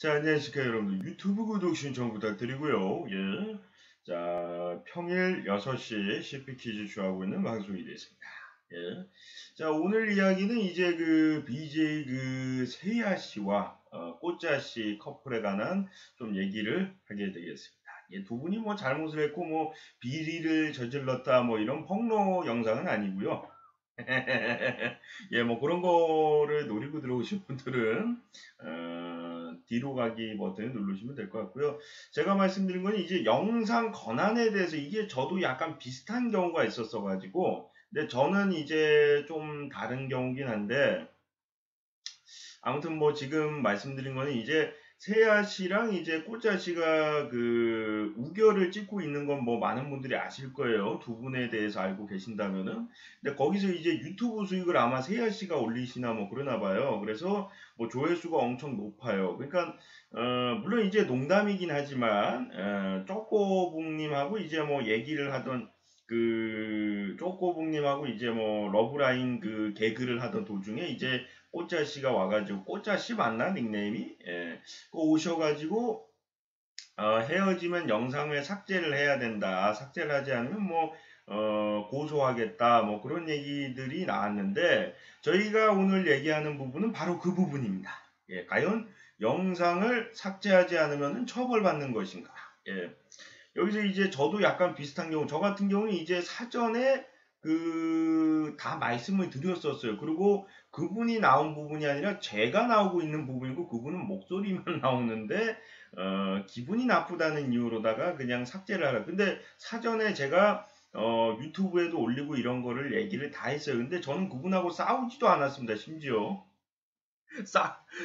자, 안녕하십니까 여러분들. 유튜브 구독 신청 부탁드리고요. 예. 자, 평일 6시 CP 퀴즈 쇼하고 있는 방송이 되겠습니다. 예. 자, 오늘 이야기는 이제 그 BJ 그 세야 씨와 꽃자 씨 커플에 관한 좀 얘기를 하게 되겠습니다. 예, 두 분이 뭐 잘못을 했고 뭐 비리를 저질렀다 뭐 이런 폭로 영상은 아니고요. 예, 뭐 그런 거를 노리고 들어오신 분들은 뒤로 가기 버튼을 누르시면 될 것 같고요. 제가 말씀드린 건 이제 영상 권한에 대해서 이게 저도 약간 비슷한 경우가 있었어 가지고, 근데 저는 이제 좀 다른 경우긴 한데, 아무튼 뭐 지금 말씀드린 거는 이제 세아 씨랑 이제 꽃자 씨가 그 우결을 찍고 있는 건 뭐 많은 분들이 아실 거예요. 두 분에 대해서 알고 계신다면은. 근데 거기서 이제 유튜브 수익을 아마 세아 씨가 올리시나 뭐 그러나 봐요. 그래서 뭐 조회수가 엄청 높아요. 그러니까 물론 이제 농담이긴 하지만 쪼꼬북님하고 이제 뭐 얘기를 하던 그 쪼꼬북님하고 이제 뭐 러브라인 그 개그를 하던 도중에 이제 꽃자 씨가 와가지고 꽃자 씨 맞나 닉네임이? 예. 그 오셔가지고 헤어지면 영상을 삭제를 해야 된다. 삭제를 하지 않으면 뭐 고소하겠다. 뭐 그런 얘기들이 나왔는데 저희가 오늘 얘기하는 부분은 바로 그 부분입니다. 예, 과연 영상을 삭제하지 않으면 처벌받는 것인가? 예. 여기서 이제 저도 약간 비슷한 경우, 저 같은 경우는 이제 사전에 다 말씀을 드렸었어요. 그리고 그분이 나온 부분이 아니라 제가 나오고 있는 부분이고 그분은 목소리만 나오는데 기분이 나쁘다는 이유로다가 그냥 삭제를 하라. 근데 사전에 제가 유튜브에도 올리고 이런 거를 얘기를 다 했어요. 근데 저는 그분하고 싸우지도 않았습니다. 심지어.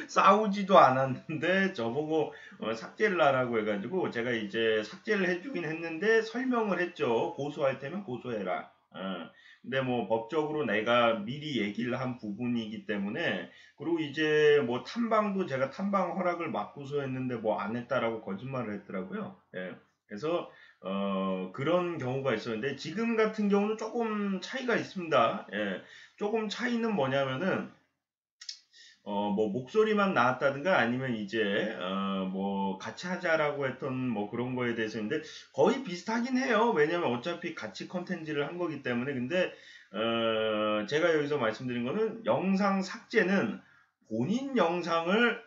싸우지도 않았는데 저보고 삭제를 하라고 해가지고 제가 이제 삭제를 해주긴 했는데 설명을 했죠. 고소할 테면 고소해라. 근데 뭐 법적으로 내가 미리 얘기를 한 부분이기 때문에, 그리고 이제 뭐 탐방도 제가 탐방 허락을 받고서 했는데 뭐 안 했다라고 거짓말을 했더라고요. 예. 그래서 그런 경우가 있었는데 지금 같은 경우는 조금 차이가 있습니다. 예. 조금 차이는 뭐냐면은 뭐 목소리만 나왔다든가 아니면 이제 뭐 같이 하자라고 했던 뭐 그런 거에 대해서인데 거의 비슷하긴 해요. 왜냐면 어차피 같이 컨텐츠를 한 거기 때문에. 근데 제가 여기서 말씀드린 거는 영상 삭제는 본인 영상을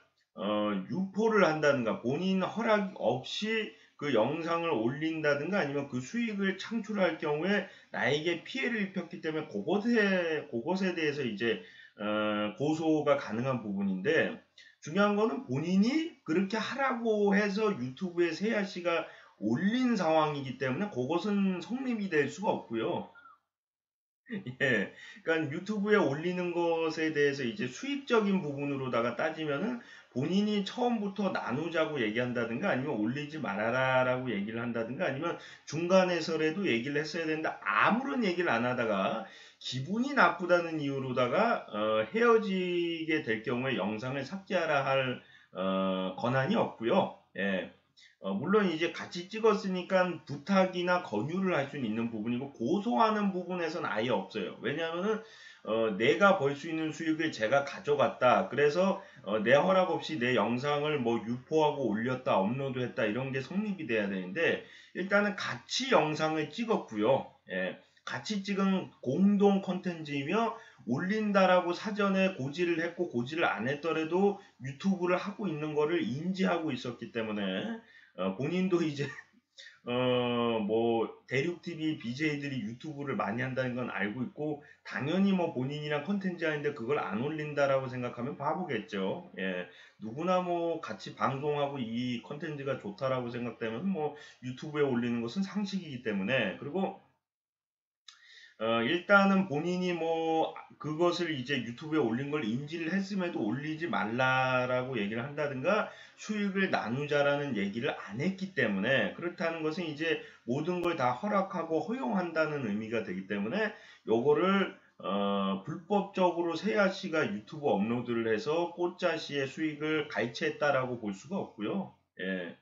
유포를 한다든가 본인 허락 없이 그 영상을 올린다든가 아니면 그 수익을 창출할 경우에 나에게 피해를 입혔기 때문에 그것에 대해서 이제 고소가 가능한 부분인데, 중요한 거는 본인이 그렇게 하라고 해서 유튜브에 세아 씨가 올린 상황이기 때문에 그것은 성립이 될 수가 없고요. 예. 그러니까 유튜브에 올리는 것에 대해서 이제 수익적인 부분으로다가 따지면은 본인이 처음부터 나누자고 얘기한다든가 아니면 올리지 말아라라고 얘기를 한다든가 아니면 중간에서라도 얘기를 했어야 되는데 아무런 얘기를 안 하다가 기분이 나쁘다는 이유로다가 헤어지게 될 경우에 영상을 삭제하라 할 권한이 없고요. 예. 물론 이제 같이 찍었으니까 부탁이나 권유를 할 수는 있는 부분이고 고소하는 부분에서는 아예 없어요. 왜냐하면은 내가 벌 수 있는 수익을 제가 가져갔다. 그래서 내 허락 없이 내 영상을 뭐 유포하고 올렸다, 업로드했다 이런 게 성립이 돼야 되는데 일단은 같이 영상을 찍었고요. 예. 같이 찍은 공동 컨텐츠이며 올린다라고 사전에 고지를 했고 고지를 안 했더라도 유튜브를 하고 있는 거를 인지하고 있었기 때문에 본인도 이제 뭐 대륙TV BJ들이 유튜브를 많이 한다는 건 알고 있고 당연히 뭐 본인이랑 컨텐츠 하는데 그걸 안 올린다라고 생각하면 바보겠죠. 예. 누구나 뭐 같이 방송하고 이 컨텐츠가 좋다라고 생각되면 뭐 유튜브에 올리는 것은 상식이기 때문에. 그리고 일단은 본인이 뭐 그것을 이제 유튜브에 올린 걸 인지를 했음에도 올리지 말라라고 얘기를 한다든가 수익을 나누자라는 얘기를 안 했기 때문에, 그렇다는 것은 이제 모든 걸 다 허락하고 허용한다는 의미가 되기 때문에 요거를 불법적으로 세아 씨가 유튜브 업로드를 해서 꽃자 씨의 수익을 갈취했다라고 볼 수가 없고요. 예.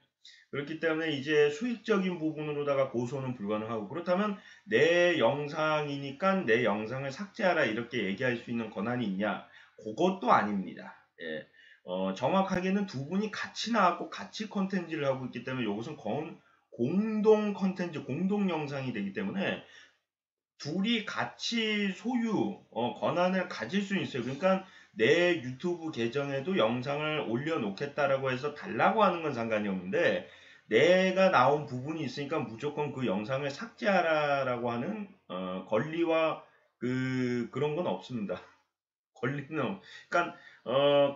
그렇기 때문에 이제 수익적인 부분으로다가 고소는 불가능하고, 그렇다면 내 영상이니까 내 영상을 삭제하라 이렇게 얘기할 수 있는 권한이 있냐? 그것도 아닙니다. 예. 정확하게는 두 분이 같이 나왔고 같이 컨텐츠를 하고 있기 때문에 이것은 공동 컨텐츠, 공동 영상이 되기 때문에 둘이 같이 소유, 권한을 가질 수 있어요. 그러니까 내 유튜브 계정에도 영상을 올려놓겠다라고 해서 달라고 하는 건 상관이 없는데 내가 나온 부분이 있으니까 무조건 그 영상을 삭제하라라고 하는 권리와 그런 건 없습니다. 권리는 그러니까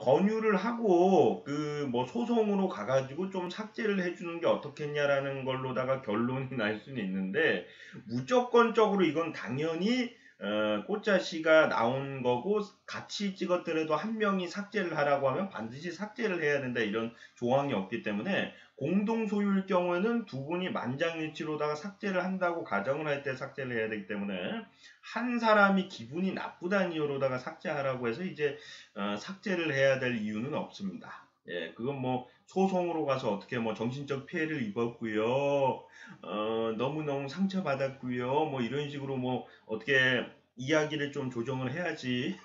권유를 하고 그 뭐 소송으로 가가지고 좀 삭제를 해주는 게 어떻겠냐라는 걸로다가 결론이 날 수는 있는데 무조건적으로 이건 당연히 꽃자 씨가 나온 거고 같이 찍었더라도 한 명이 삭제를 하라고 하면 반드시 삭제를 해야 된다 이런 조항이 없기 때문에 공동 소유일 경우에는 두 분이 만장일치로다가 삭제를 한다고 가정을 할 때 삭제를 해야 되기 때문에 한 사람이 기분이 나쁘다는 이유로다가 삭제하라고 해서 이제 삭제를 해야 될 이유는 없습니다. 예, 그건 뭐 소송으로 가서 어떻게 뭐 정신적 피해를 입었고요, 너무너무 상처받았고요, 뭐 이런 식으로 뭐 어떻게 이야기를 좀 조정을 해야지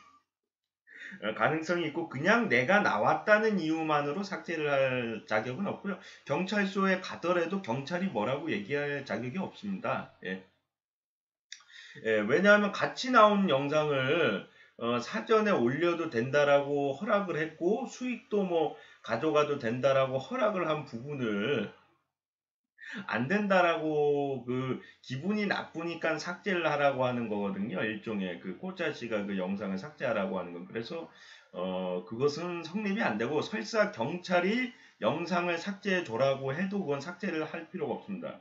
가능성이 있고 그냥 내가 나왔다는 이유만으로 삭제를 할 자격은 없고요. 경찰서에 가더라도 경찰이 뭐라고 얘기할 자격이 없습니다. 예. 예, 왜냐하면 같이 나온 영상을 사전에 올려도 된다라고 허락을 했고 수익도 뭐 가져가도 된다라고 허락을 한 부분을 안 된다라고 기분이 나쁘니까 삭제를 하라고 하는 거거든요. 일종의 그 꼬짜 씨가 그 영상을 삭제하라고 하는 건 그래서 그것은 성립이 안 되고 설사 경찰이 영상을 삭제해 줘라고 해도 그건 삭제를 할 필요가 없습니다.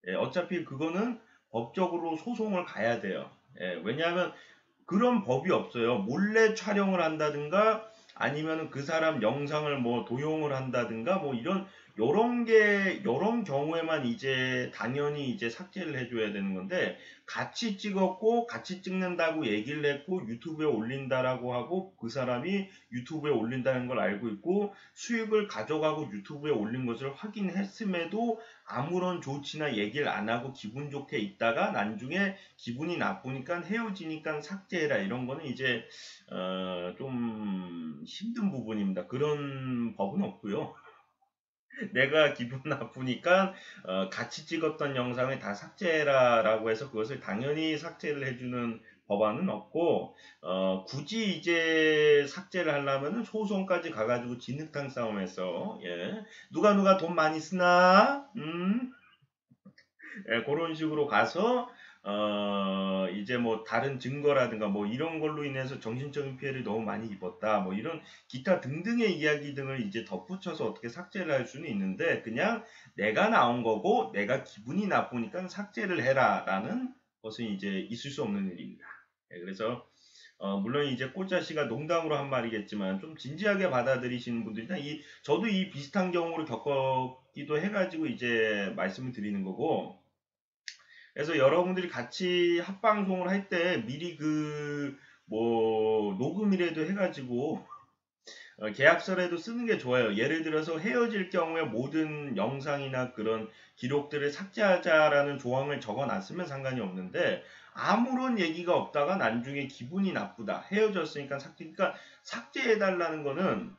예, 어차피 그거는 법적으로 소송을 가야 돼요. 예, 왜냐하면 그런 법이 없어요. 몰래 촬영을 한다든가 아니면 그 사람 영상을 뭐 도용을 한다든가 뭐 요런 경우에만 이제 당연히 이제 삭제를 해줘야 되는 건데 같이 찍었고 같이 찍는다고 얘기를 했고 유튜브에 올린다라고 하고 그 사람이 유튜브에 올린다는 걸 알고 있고 수익을 가져가고 유튜브에 올린 것을 확인했음에도 아무런 조치나 얘기를 안 하고 기분 좋게 있다가 나중에 기분이 나쁘니까 헤어지니까 삭제해라 이런 거는 이제 좀 힘든 부분입니다. 그런 법은 없고요. 내가 기분 나쁘니까 같이 찍었던 영상을 다 삭제해라라고 해서 그것을 당연히 삭제를 해주는 법안은 없고 굳이 이제 삭제를 하려면은 소송까지 가가지고 진흙탕 싸움에서 예. 누가 돈 많이 쓰나 예, 그런 식으로 가서 이제 뭐 다른 증거라든가 뭐 이런 걸로 인해서 정신적인 피해를 너무 많이 입었다 뭐 이런 기타 등등의 이야기 등을 이제 덧붙여서 어떻게 삭제를 할 수는 있는데 그냥 내가 나온 거고 내가 기분이 나쁘니까 삭제를 해라라는 것은 이제 있을 수 없는 일입니다. 예, 그래서 물론 이제 꽃자 씨가 농담으로 한 말이겠지만 좀 진지하게 받아들이시는 분들이나 저도 이 비슷한 경우를 겪었기도 해가지고 이제 말씀을 드리는 거고 그래서 여러분들이 같이 합방송을 할 때 미리 뭐 녹음이라도 해가지고 계약서라도 쓰는 게 좋아요. 예를 들어서 헤어질 경우에 모든 영상이나 그런 기록들을 삭제하자라는 조항을 적어놨으면 상관이 없는데 아무런 얘기가 없다가 나중에 기분이 나쁘다. 헤어졌으니까 그러니까 삭제해달라는 거는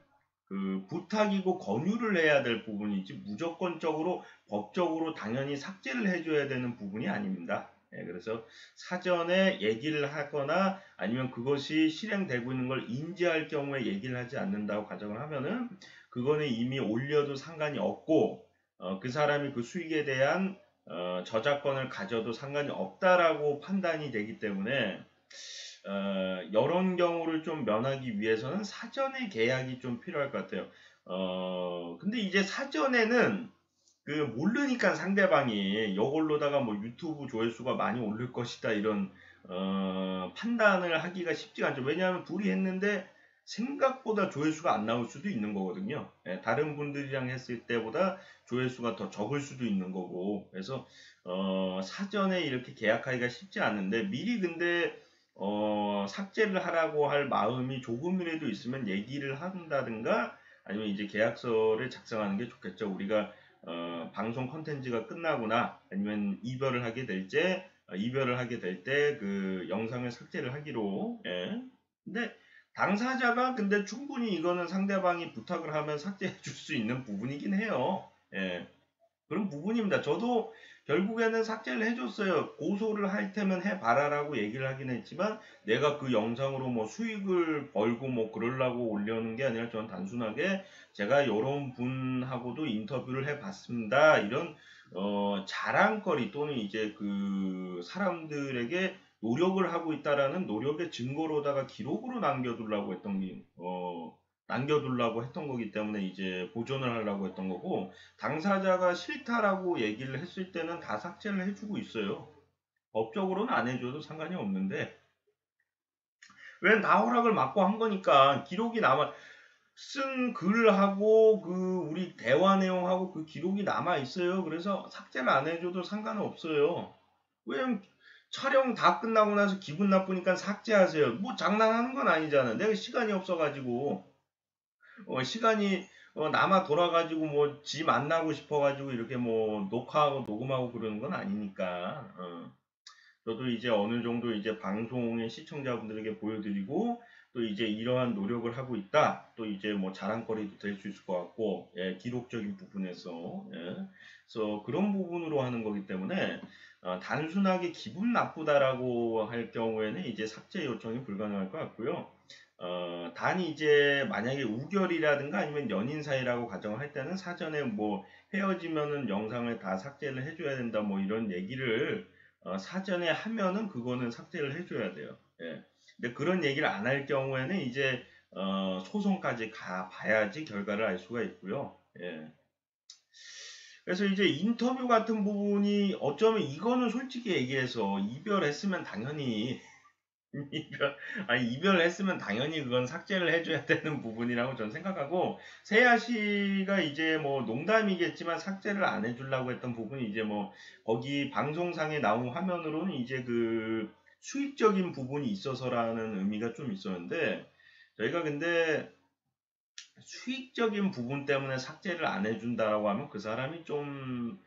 부탁이고 권유를 해야 될 부분이지 무조건적으로 법적으로 당연히 삭제를 해줘야 되는 부분이 아닙니다. 예, 그래서 사전에 얘기를 하거나 아니면 그것이 실행되고 있는 걸 인지할 경우에 얘기를 하지 않는다고 가정을 하면은 그거는 이미 올려도 상관이 없고 그 사람이 그 수익에 대한 저작권을 가져도 상관이 없다라고 판단이 되기 때문에 이런 경우를 좀 면하기 위해서는 사전에 계약이 좀 필요할 것 같아요. 근데 이제 사전에는 모르니까 상대방이 이걸로다가 뭐 유튜브 조회수가 많이 오를 것이다 이런 판단을 하기가 쉽지가 않죠. 왜냐하면 둘이 했는데 생각보다 조회수가 안 나올 수도 있는 거거든요. 예, 다른 분들이랑 했을 때보다 조회수가 더 적을 수도 있는 거고 그래서 사전에 이렇게 계약하기가 쉽지 않은데 미리 근데 삭제를 하라고 할 마음이 조금이라도 있으면 얘기를 한다든가 아니면 이제 계약서를 작성하는 게 좋겠죠. 우리가 방송 컨텐츠가 끝나거나 아니면 이별을 하게 될 때 그 영상을 삭제를 하기로. 예. 근데 당사자가 근데 충분히 이거는 상대방이 부탁을 하면 삭제해 줄 수 있는 부분이긴 해요. 예. 그런 부분입니다. 저도 결국에는 삭제를 해줬어요. 고소를 할 테면 해봐라라고 얘기를 하긴 했지만 내가 그 영상으로 뭐 수익을 벌고 뭐 그러려고 올려놓은 게 아니라 저는 단순하게 제가 이런 분하고도 인터뷰를 해봤습니다. 이런 자랑거리 또는 이제 그 사람들에게 노력을 하고 있다라는 노력의 증거로다가 기록으로 남겨두려고 했던 게 남겨두려고 했던 거기 때문에 이제 보존을 하려고 했던 거고 당사자가 싫다라고 얘기를 했을 때는 다 삭제를 해주고 있어요. 법적으로는 안 해줘도 상관이 없는데 왜 나 허락을 받고 한 거니까 기록이 남아 쓴 글하고 그 우리 대화 내용하고 그 기록이 남아 있어요. 그래서 삭제를 안 해줘도 상관은 없어요. 왜냐면 촬영 다 끝나고 나서 기분 나쁘니까 삭제하세요. 뭐 장난하는 건 아니잖아. 내가 시간이 없어가지고 시간이 남아 돌아가지고 뭐 지 만나고 싶어가지고 이렇게 뭐 녹화하고 녹음하고 그러는 건 아니니까. 저도 이제 어느 정도 이제 방송의 시청자분들에게 보여드리고 또 이제 이러한 노력을 하고 있다. 또 이제 뭐 자랑거리도 될 수 있을 것 같고 기록적인 부분에서 그래서 그런 부분으로 하는 거기 때문에 단순하게 기분 나쁘다라고 할 경우에는 이제 삭제 요청이 불가능할 것 같고요. 단 이제 만약에 우결이라든가 아니면 연인 사이라고 가정을 할 때는 사전에 뭐 헤어지면은 영상을 다 삭제를 해줘야 된다 뭐 이런 얘기를 사전에 하면은 그거는 삭제를 해줘야 돼요. 예. 근데 그런 얘기를 안 할 경우에는 이제 소송까지 가 봐야지 결과를 알 수가 있고요. 예. 그래서 이제 인터뷰 같은 부분이 어쩌면 이거는 솔직히 얘기해서 이별했으면 당연히 이별했으면 당연히 그건 삭제를 해줘야 되는 부분이라고 저는 생각하고, 세아 씨가 이제 뭐 농담이겠지만 삭제를 안 해주려고 했던 부분이 이제 뭐, 거기 방송상에 나온 화면으로는 이제 그 수익적인 부분이 있어서라는 의미가 좀 있었는데, 저희가 근데 수익적인 부분 때문에 삭제를 안 해준다라고 하면 그 사람이 좀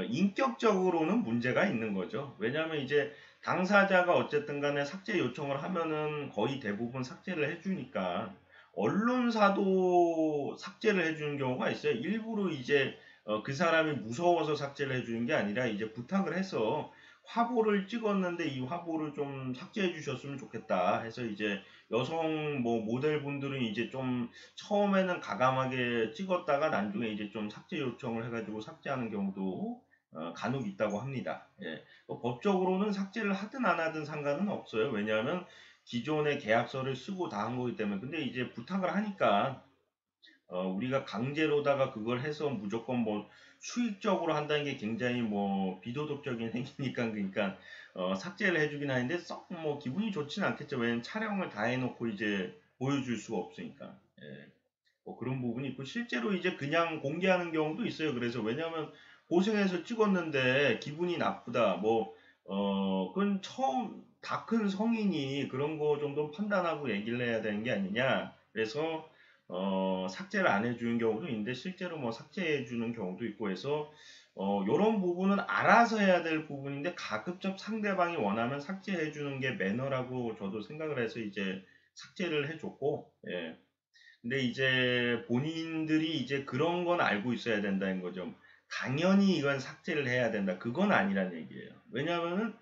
인격적으로는 문제가 있는 거죠. 왜냐하면 이제 당사자가 어쨌든 간에 삭제 요청을 하면은 거의 대부분 삭제를 해주니까 언론사도 삭제를 해주는 경우가 있어요. 일부러 이제 그 사람이 무서워서 삭제를 해주는 게 아니라 이제 부탁을 해서 화보를 찍었는데 이 화보를 좀 삭제해 주셨으면 좋겠다 해서 이제 여성 뭐 모델분들은 이제 좀 처음에는 가감하게 찍었다가 나중에 이제 좀 삭제 요청을 해가지고 삭제하는 경우도 간혹 있다고 합니다. 예. 법적으로는 삭제를 하든 안 하든 상관은 없어요. 왜냐하면 기존의 계약서를 쓰고 다 한 거기 때문에. 근데 이제 부탁을 하니까 우리가 강제로다가 그걸 해서 무조건 뭐 수익적으로 한다는 게 굉장히 뭐 비도덕적인 행위니까 그러니까 삭제를 해주긴 하는데 썩 뭐 기분이 좋지는 않겠죠. 왜냐면 촬영을 다 해놓고 이제 보여줄 수가 없으니까. 예. 뭐 그런 부분이 있고 실제로 이제 그냥 공개하는 경우도 있어요. 그래서 왜냐하면 고생해서 찍었는데 기분이 나쁘다. 뭐 그건 처음 다 큰 성인이 그런 거 정도 판단하고 얘기를 해야 되는 게 아니냐. 그래서 삭제를 안 해주는 경우도 있는데 실제로 뭐 삭제해 주는 경우도 있고 해서 요런 부분은 알아서 해야 될 부분인데 가급적 상대방이 원하면 삭제해 주는 게 매너라고 저도 생각을 해서 이제 삭제를 해줬고 예. 근데 이제 본인들이 이제 그런 건 알고 있어야 된다는 거죠. 당연히 이건 삭제를 해야 된다. 그건 아니란 얘기예요. 왜냐하면은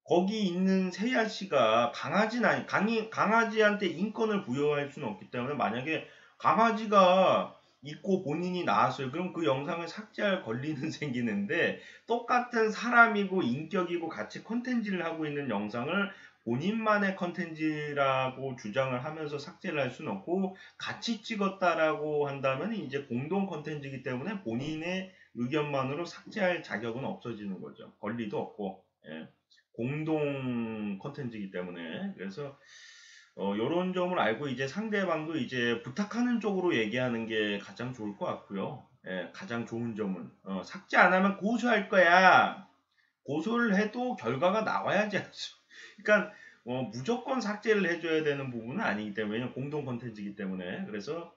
거기 있는 세야 씨가 강아지는 강아지한테 인권을 부여할 수는 없기 때문에 만약에 강아지가 있고 본인이 나왔어요. 그럼 그 영상을 삭제할 권리는 생기는데 똑같은 사람이고 인격이고 같이 컨텐츠를 하고 있는 영상을 본인만의 컨텐츠라고 주장을 하면서 삭제를 할 수는 없고 같이 찍었다라고 한다면 이제 공동 컨텐츠이기 때문에 본인의 의견만으로 삭제할 자격은 없어지는 거죠. 권리도 없고. 예. 공동 컨텐츠이기 때문에 그래서 요런 점을 알고 이제 상대방도 이제 부탁하는 쪽으로 얘기하는 게 가장 좋을 것 같고요. 예, 가장 좋은 점은 삭제 안 하면 고소할 거야. 고소를 해도 결과가 나와야지 하죠. 그러니까 무조건 삭제를 해줘야 되는 부분은 아니기 때문에 왜냐면 공동 컨텐츠이기 때문에 그래서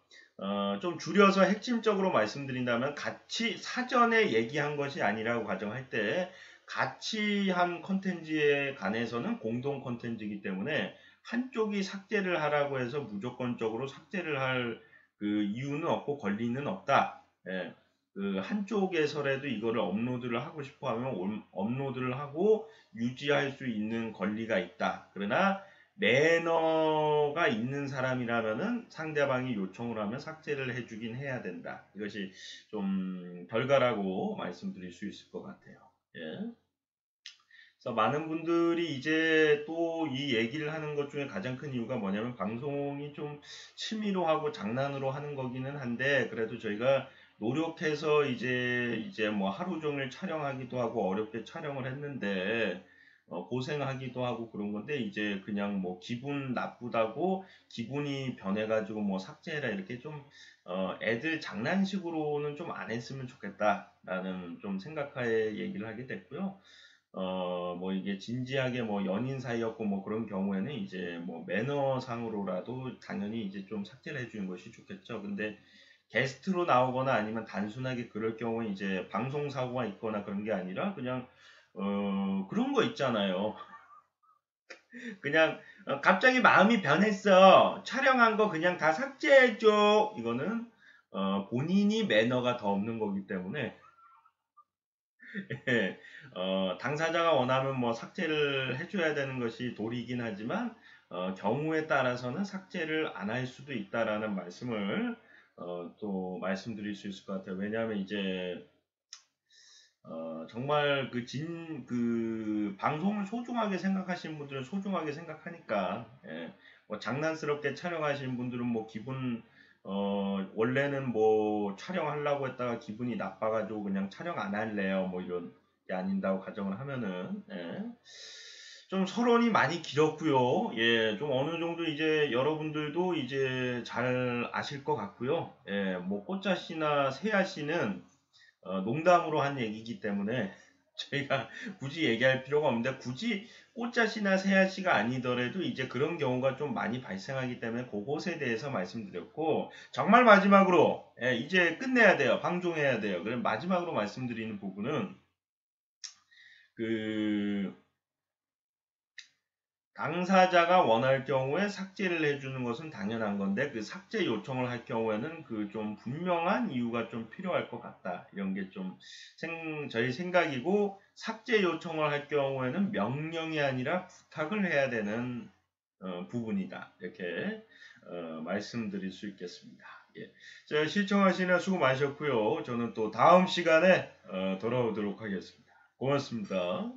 좀 줄여서 핵심적으로 말씀드린다면 같이 사전에 얘기한 것이 아니라고 가정할 때 같이 한 컨텐츠에 관해서는 공동 컨텐츠이기 때문에 한쪽이 삭제를 하라고 해서 무조건적으로 삭제를 할 그 이유는 없고 권리는 없다. 예. 그 한쪽에서라도 이거를 업로드를 하고 싶어 하면 업로드를 하고 유지할 수 있는 권리가 있다. 그러나 매너가 있는 사람이라면은 상대방이 요청을 하면 삭제를 해주긴 해야 된다. 이것이 좀 결과라고 말씀드릴 수 있을 것 같아요. 예. 그래서 많은 분들이 이제 또 이 얘기를 하는 것 중에 가장 큰 이유가 뭐냐면 방송이 좀 취미로 하고 장난으로 하는 거기는 한데 그래도 저희가 노력해서 이제 뭐 하루 종일 촬영하기도 하고 어렵게 촬영을 했는데 고생하기도 하고 그런 건데 이제 그냥 뭐 기분 나쁘다고 기분이 변해가지고 뭐 삭제해라 이렇게 좀 애들 장난식으로는 좀 안 했으면 좋겠다라는 좀 생각하에 얘기를 하게 됐고요. 뭐 이게 진지하게 뭐 연인 사이였고 뭐 그런 경우에는 이제 뭐 매너상으로라도 당연히 이제 좀 삭제를 해주는 것이 좋겠죠. 근데 게스트로 나오거나 아니면 단순하게 그럴 경우에 이제 방송사고가 있거나 그런 게 아니라 그냥 그런 거 있잖아요. 그냥 갑자기 마음이 변했어. 촬영한 거 그냥 다 삭제해줘. 이거는 본인이 매너가 더 없는 거기 때문에 예, 당사자가 원하면 뭐 삭제를 해줘야 되는 것이 도리이긴 하지만 경우에 따라서는 삭제를 안 할 수도 있다라는 말씀을 또 말씀드릴 수 있을 것 같아요. 왜냐하면 이제 정말 그 방송을 소중하게 생각하시는 분들은 소중하게 생각하니까 뭐 장난스럽게 촬영하시는 분들은 뭐 기분 원래는 뭐 촬영하려고 했다가 기분이 나빠가지고 그냥 촬영 안 할래요 뭐 이런 게 아닌다고 가정을 하면은 좀 서론이 많이 길었고요. 예, 좀 어느 정도 이제 여러분들도 이제 잘 아실 것 같고요. 예, 뭐 꽃자 씨나 세아 씨는 농담으로 한 얘기이기 때문에 저희가 굳이 얘기할 필요가 없는데 굳이 꽃자씨나 새아씨가 아니더라도 이제 그런 경우가 좀 많이 발생하기 때문에 그것에 대해서 말씀드렸고 정말 마지막으로 이제 끝내야 돼요. 방종해야 돼요. 그럼 마지막으로 말씀드리는 부분은 그 당사자가 원할 경우에 삭제를 해주는 것은 당연한 건데 그 삭제 요청을 할 경우에는 그 좀 분명한 이유가 좀 필요할 것 같다. 이런 게 좀 저희 생각이고 삭제 요청을 할 경우에는 명령이 아니라 부탁을 해야 되는 부분이다. 이렇게 말씀드릴 수 있겠습니다. 예. 자, 시청하시느라 수고 많으셨고요. 저는 또 다음 시간에 돌아오도록 하겠습니다. 고맙습니다.